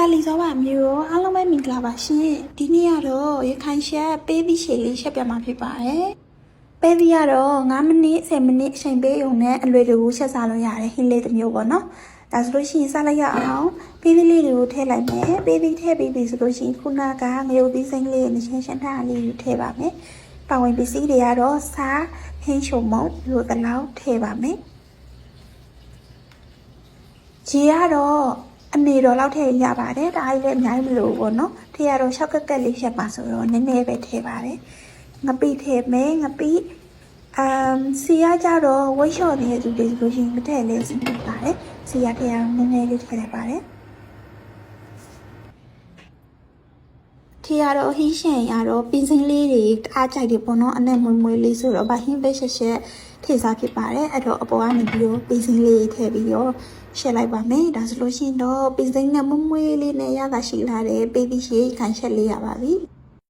တာလီစောပါမျိုးအားလုံးပဲမင်္ဂလာပါရှင်ဒီနေ့ကတော့ရခိုင်ရှက်ပေးသည့်ရှေ့လေးရှက်ပြမှာဖြစ်ပါတယ်ပေးသည့်ကတော့9မိနစ်10မိနစ်အချိန်ပေးုံနဲ့အလွယ်တကူရှက်စားလို့ရတယ်ဟင်းလေးတစ်မျိုးပေါ့နော်ဒါဆိုလို့ရှိရင်စလိုက်ရအောင်ပေးသည့်လေးတွေကိုထည့်လိုက်မယ်ပေးသည့်ထည့်ပြီးပြီဆိုလို့ရှိရင်ခုနကငရုတ်သီးစိမ့်လေးနဲ့ရှင်းရှင်းထားလေးကိုထည့်ပါမယ်ပါဝင်ပစ္စည်းတွေကတော့စားဟင်းချုံမုံလိုတလောက်ထည့်ပါမယ်ခြေကတော့အနေတော်လောက်ထည့်ရပါတယ်ဒါကြီးလည်းအများကြီးမလို့ပေါ့နော်ထည့်ရတော့ရှောက်ကက်ကက်လေးဖြတ်ပါဆိုတော့နည်းနည်းပဲထည့်ပါတယ်ငပိထည့်မယ်ငပိစီရကြတော့ဝိတ်လျှော့နေတဲ့သူတွေဆိုလို့ရှိရင်မထည့်လဲစီးပါတယ်စီရထည့်ရအောင်နည်းနည်းလေးထည့်လိုက်ပါတယ်ထည့်ရတော့ဟင်းရှန်ရတော့ပင်စင်းလေးတွေအားကြိုက်တယ်ပေါ့နော်အနဲ့မွေ့မွေ့လေးဆိုတော့ဗဟင်းပဲရှက်ရှက်ထည့်စားဖြစ်ပါတယ်အဲ့တော့အပေါ်ကနေပြီးတော့ပင်စင်းလေးထည့်ပြီးတော့ရှက်လိုက်ပါမယ်ဒါဆိုလို့ရှိရင်တော့ပင်စိမ်းနဲ့မွေးမွေးလေးနဲ့ရတာရှိလာတယ်ပေးပြီးရှေ့ခံချက်လေးရပါပြီ